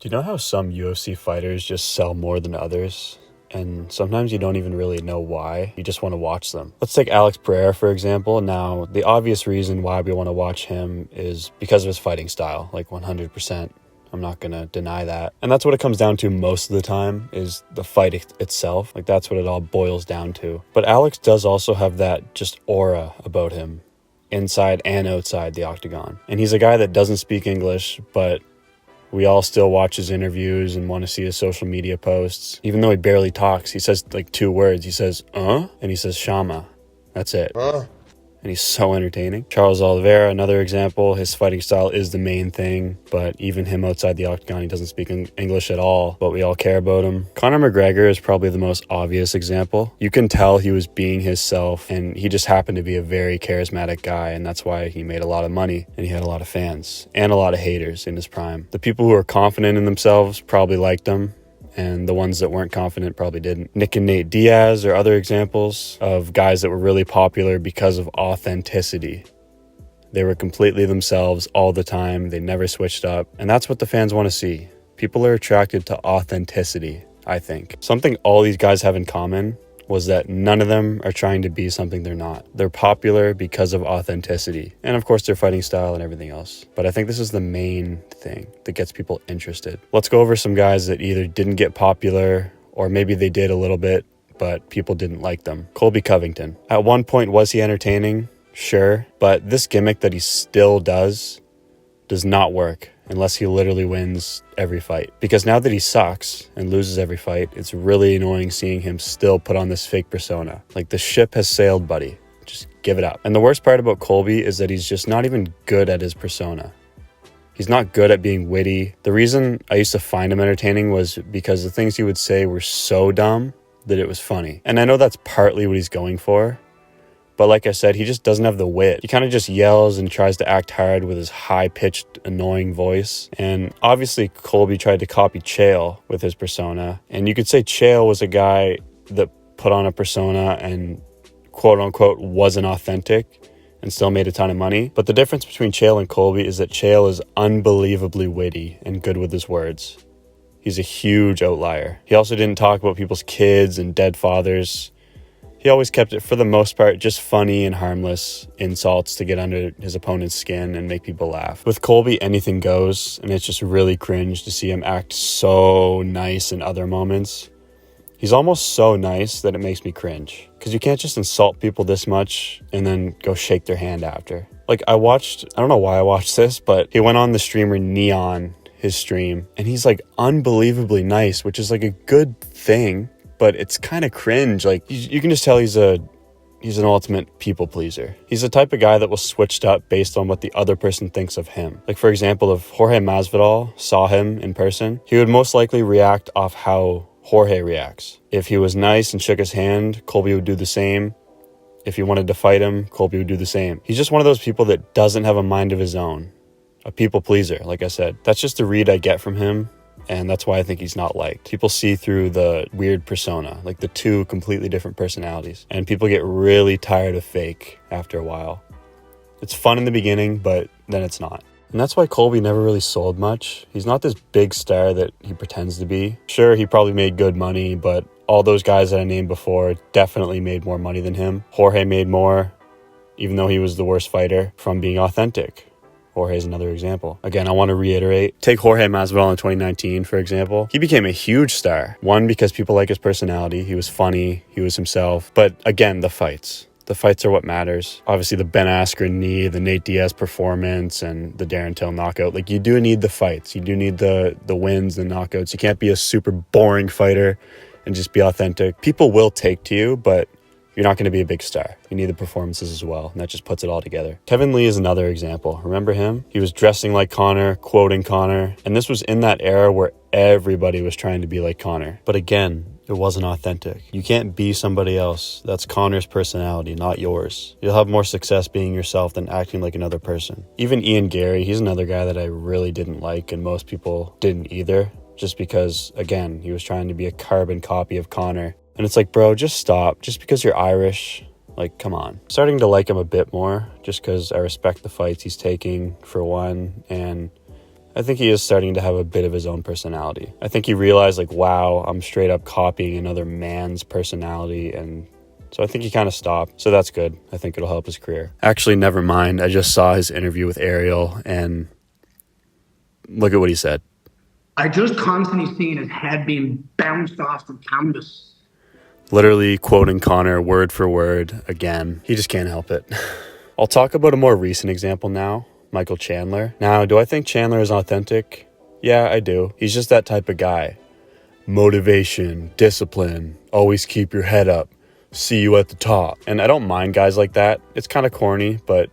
Do you know how some UFC fighters just sell more than others? And sometimes you don't even really know why. You just want to watch them. Let's take Alex Pereira, for example. Now, the obvious reason why we want to watch him is because of his fighting style, like 100%. I'm not going to deny that. And that's what it comes down to most of the time, is the fight itself. Like, that's what it all boils down to. But Alex does also have that just aura about him, inside and outside the octagon. And he's a guy that doesn't speak English, but we all still watch his interviews and want to see his social media posts. Even though he barely talks, he says like 2 words. He says, and he says, Shama. That's it. And he's so entertaining. Charles Oliveira, another example. His fighting style is the main thing, but even him outside the octagon, he doesn't speak English at all, but we all care about him. Conor McGregor is probably the most obvious example. You can tell he was being himself, and he just happened to be a very charismatic guy, and that's why he made a lot of money, and he had a lot of fans, and a lot of haters in his prime. The people who are confident in themselves probably liked him, and the ones that weren't confident probably didn't. Nick and Nate Diaz are other examples of guys that were really popular because of authenticity. They were completely themselves all the time. They never switched up. And that's what the fans want to see. People are attracted to authenticity, I think. Something all these guys have in common was that none of them are trying to be something they're not. They're popular because of authenticity. And of course, their fighting style and everything else. But I think this is the main thing that gets people interested. Let's go over some guys that either didn't get popular, or maybe they did a little bit, but people didn't like them. Colby Covington. At one point, was he entertaining? Sure. But this gimmick that he still does not work unless he literally wins every fight. Because now that he sucks and loses every fight, it's really annoying seeing him still put on this fake persona. Like, the ship has sailed, buddy. Just give it up. And the worst part about Colby is that he's just not even good at his persona. He's not good at being witty. The reason I used to find him entertaining was because the things he would say were so dumb that it was funny. And I know that's partly what he's going for. But like I said, he just doesn't have the wit. He kind of just yells and tries to act hard with his high-pitched, annoying voice. And obviously, Colby tried to copy Chael with his persona. And you could say Chael was a guy that put on a persona and quote-unquote wasn't authentic and still made a ton of money. But the difference between Chael and Colby is that Chael is unbelievably witty and good with his words. He's a huge outlier. He also didn't talk about people's kids and dead fathers. He always kept it, for the most part, just funny and harmless insults to get under his opponent's skin and make people laugh. With Colby, anything goes, and it's just really cringe to see him act so nice in other moments. He's almost so nice that it makes me cringe, because you can't just insult people this much and then go shake their hand after. Like, I don't know why I watched this, but he went on the streamer Neon, his stream, and he's like unbelievably nice, which is like a good thing. But it's kind of cringe. Like, you can just tell he's an ultimate people pleaser. He's the type of guy that will switch up based on what the other person thinks of him. Like, for example, if Jorge Masvidal saw him in person, he would most likely react off how Jorge reacts. If he was nice and shook his hand, Colby would do the same. If he wanted to fight him, Colby would do the same. He's just one of those people that doesn't have a mind of his own. A people pleaser, like I said. That's just the read I get from him. And that's why I think he's not liked. People see through the weird persona, like the 2 completely different personalities. And people get really tired of fake after a while. It's fun in the beginning, but then it's not. And that's why Colby never really sold much. He's not this big star that he pretends to be. Sure, he probably made good money, but all those guys that I named before definitely made more money than him. Jorge made more, even though he was the worst fighter, from being authentic. Jorge is another example. Again, I want to reiterate, take Jorge Masvidal in 2019, for example. He became a huge star. One, because people like his personality. He was funny. He was himself. But again, the fights. The fights are what matters. Obviously, the Ben Askren knee, the Nate Diaz performance, and the Darren Till knockout. Like, you do need the fights. You do need the wins, the knockouts. You can't be a super boring fighter and just be authentic. People will take to you, but you're not going to be a big star. You need the performances as well, and that just puts it all together. Kevin Lee is another example. Remember him? He was dressing like Conor, quoting Conor, and this was in that era where everybody was trying to be like Conor. But again, it wasn't authentic. You can't be somebody else. That's Conor's personality, not yours. You'll have more success being yourself than acting like another person. Even Ian Gary, he's another guy that I really didn't like, and most people didn't either, just because, again, he was trying to be a carbon copy of Conor. And it's like, bro, just stop. Just because you're Irish, like, come on. I'm starting to like him a bit more just because I respect the fights he's taking, for one. And I think he is starting to have a bit of his own personality. I think he realized, like, wow, I'm straight up copying another man's personality, and so I think he kind of stopped. So that's good. I think it'll help his career. Actually, never mind. I just saw his interview with Ariel, and look at what he said. I just constantly seen his head being bounced off the canvas. Literally quoting Conor word for word again. He just can't help it. I'll talk about a more recent example now, Michael Chandler. Now, do I think Chandler is authentic? Yeah, I do. He's just that type of guy. Motivation, discipline, always keep your head up, see you at the top. And I don't mind guys like that. It's kind of corny, but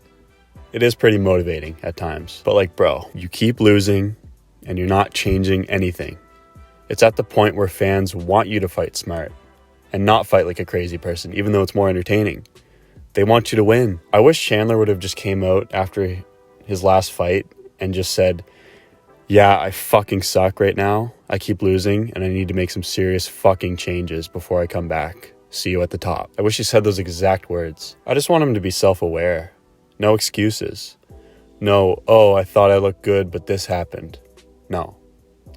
it is pretty motivating at times. But like, bro, you keep losing and you're not changing anything. It's at the point where fans want you to fight smart and not fight like a crazy person, even though it's more entertaining. They want you to win. I wish Chandler would have just came out after his last fight and just said, yeah, I fucking suck right now. I keep losing and I need to make some serious fucking changes before I come back. See you at the top. I wish he said those exact words. I just want him to be self-aware. No excuses. No, oh, I thought I looked good, but this happened. No.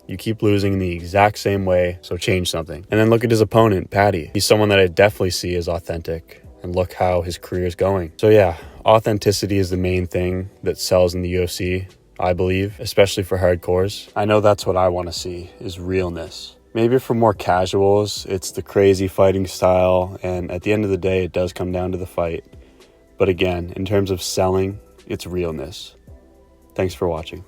You keep losing in the exact same way, so change something. And then look at his opponent, Paddy. He's someone that I definitely see as authentic. And look how his career is going. So yeah, authenticity is the main thing that sells in the UFC, I believe, especially for hardcores. I know that's what I want to see, is realness. Maybe for more casuals, it's the crazy fighting style, and at the end of the day, it does come down to the fight. But again, in terms of selling, it's realness. Thanks for watching.